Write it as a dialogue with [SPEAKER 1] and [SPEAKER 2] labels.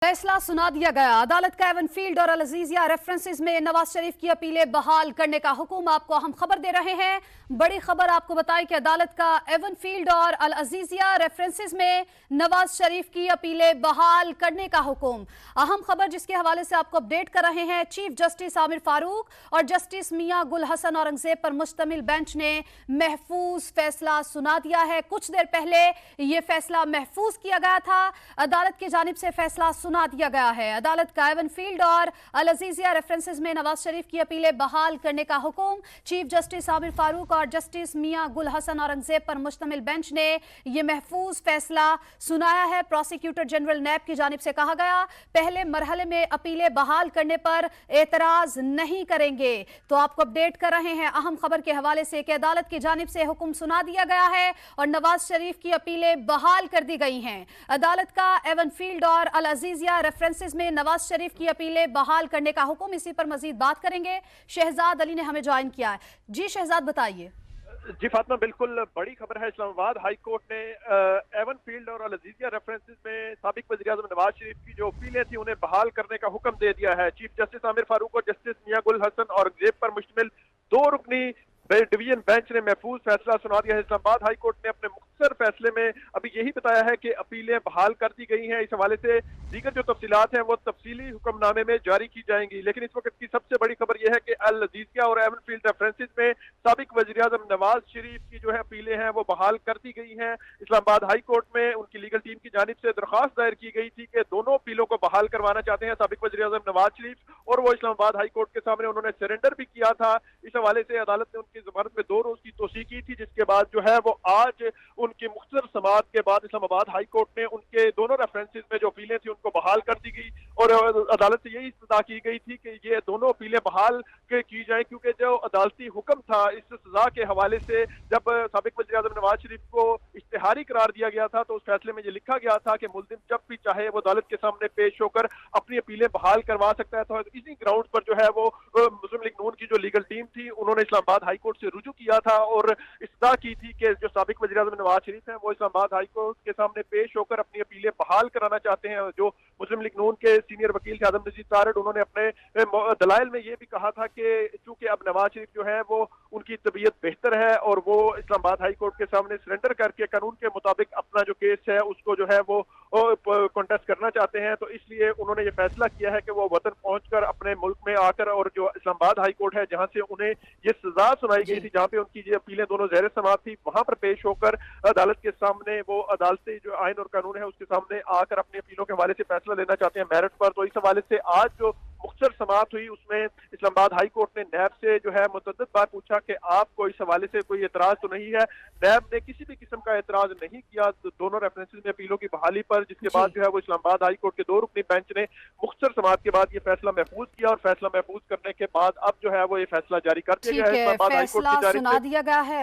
[SPEAKER 1] फैसला सुना दिया गया। अदालत का एवन फील्ड और अल अजीजिया रेफरेंसेस में नवाज शरीफ की अपीलें बहाल करने का हुक्म। आपको अहम खबर दे रहे हैं। बड़ी खबर आपको बताएं कि अदालत का एवन फील्ड और अल अजीजिया रेफरेंसेस में नवाज शरीफ की अपीलें बहाल करने का हुक्म। अहम खबर जिसके हवाले से आपको अपडेट कर रहे हैं। चीफ जस्टिस आमिर फारूक और जस्टिस मियां गुल हसन औरंगजेब पर मुश्तमिल बेंच ने महफूज फैसला सुना दिया है। कुछ देर पहले यह फैसला महफूज किया गया था। अदालत की जानिब से फैसला सुना दिया गया है। अदालत का एवन फील्ड और अल अजीजिया रेफरेंसेस में नवाज शरीफ की अपीलें बहाल करने का हुक्म। चीफ जस्टिस आमिर फारूक और जस्टिस मियां गुल हसन औरंगजेब पर मुश्तमिल बेंच ने यह महफूज फैसला सुनाया है। प्रोसिक्यूटर जनरल नैब की जानिब से कहा गया, पहले मरहले में अपीलें बहाल करने पर एतराज नहीं करेंगे। तो आपको अपडेट कर रहे हैं अहम खबर के हवाले से कि अदालत की जानिब से हुक्म सुना दिया गया है और नवाज शरीफ की अपीलें बहाल कर दी गई हैं। अदालत का एवन फील्ड और अल अजीजिया रेफरेंसेस में नवाज शरीफ की अपीलें बहाल करने का हुक्म। इसी पर मजीद बात करेंगे। शहजाद अली ने हमें ज्वाइन किया है। जी शहजाद, बताइए।
[SPEAKER 2] जी फातिमा, बिल्कुल बड़ी खबर है। इस्लामाबाद हाई कोर्ट ने एवन फील्ड और अल अजीजिया रेफरेंसेस में साबिक वज़ीर-ए-आज़म नवाज शरीफ की जो अपीलें थी उन्हें बहाल करने का हुक्म दे दिया है। चीफ जस्टिस आमिर फारूक और जस्टिस मियां गुल हसन औरंगजेब पर मुश्तमिल 2 रुकनी डिवीजन बेंच ने महफूज फैसला सुना दिया है। इस्लामाबाद हाई कोर्ट ने अपने मुख्तसर फैसले में अभी यही बताया है कि अपीलें बहाल कर दी गई हैं। इस हवाले से दीगर जो तफसीलात हैं वो तफसीली हुक्मनामे में जारी की जाएंगी। लेकिन इस वक्त की सबसे बड़ी खबर यह है कि अल अजीजिया और एवन फील्ड रेफरेंसेस में साबिक वज़ीर-ए-आज़म नवाज शरीफ की जो है अपीलें हैं वो बहाल कर दी गई हैं। इस्लामाबाद हाई कोर्ट में उनकी लीगल टीम की जानिब से दरख्वास्त दायर की गई थी कि दोनों अपीलों को बहाल करवाना चाहते हैं साबिक वज़ीर-ए-आज़म नवाज शरीफ, और वो इस्लामाबाद हाई कोर्ट के सामने उन्होंने सरेंडर भी किया था। इस हवाले से अदालत ने उनकी जमानत में 2 रोज की तोसी की थी, जिसके बाद जो है वो आज उनकी मुख्तसर समाअत के बाद इस्लामाबाद हाई कोर्ट ने उनके दोनों रेफरेंसेस में जो अपीलें थी उनको बहाल कर दी गई और अदालत से यही इस्तदा की गई थी कि ये दोनों अपीलें बहाल की जाए, क्योंकि जो अदालती हुक्म था इस सजा के हवाले से जब साबिक वज़ीर-ए-आज़म नवाज शरीफ को इश्तिहारी करार दिया गया था तो उस फैसले में ये लिखा गया था कि मुल्ज़िम जब भी चाहे वो अदालत के सामने पेश होकर अपनी अपीलें बहाल करवा सकता है। तो इसी ग्राउंड पर जो है वो मुस्लिम लीग नून की जो लीगल टीम थी उन्होंने इस्लामाबाद हाई कोर्ट से रुजू किया था और इस्तदा की थी कि जो साबिक वज़ीर-ए-आज़म नवाज शरीफ हैं वो इस्लामाबाद हाई कोर्ट के सामने पेश होकर अपनी अपीलें बहाल कराना चाहते हैं। जो मुस्लिम लीग नून के सीनियर वकील थे आदम नज़ीर तारड़, उन्होंने अपने दलाइल में ये भी कहा था कि चूंकि अब नवाज शरीफ जो है वो उनकी तबीयत बेहतर है और वो इस्लामाबाद हाई कोर्ट के सामने सरेंडर करके कानून के मुताबिक अपना जो केस है उसको जो है वो कॉन्टेस्ट करना चाहते हैं, तो इसलिए उन्होंने ये फैसला किया है कि वो वतन पहुंचकर अपने मुल्क में आकर और जो इस्लामाबाद हाई कोर्ट है जहां से उन्हें ये सजा सुनाई गई थी, जहां पे उनकी ये अपीलें दोनों ज़ेर समाअत थी, वहां पर पेश होकर अदालत के सामने वो अदालती जो आइन और कानून है उसके सामने आकर अपनी अपीलों के हवाले से फैसला लेना चाहते हैं मेरिट पर। तो इस हवाले से आज जो मुख्तसर समाअत हुई उसमें इस्लामाबाद हाई कोर्ट ने नैब से जो है मुतअद्दिद बार पूछा कि आपको इस हवाले से कोई एतराज तो नहीं है। नैब ने किसी भी किस्म का एतराज नहीं किया दोनों रेफरेंसेस में अपीलों की बहाली पर, जिसके बाद जो है वो इस्लामाबाद हाई कोर्ट के 2 रुकनी बेंच ने मुख्तसर समाअत के बाद ये फैसला महफूज किया और फैसला महफूज करने के बाद अब जो है वो ये फैसला जारी कर दिया गया है। इस्लामाबाद हाई कोर्ट की जानिब से
[SPEAKER 1] सुना दिया गया है।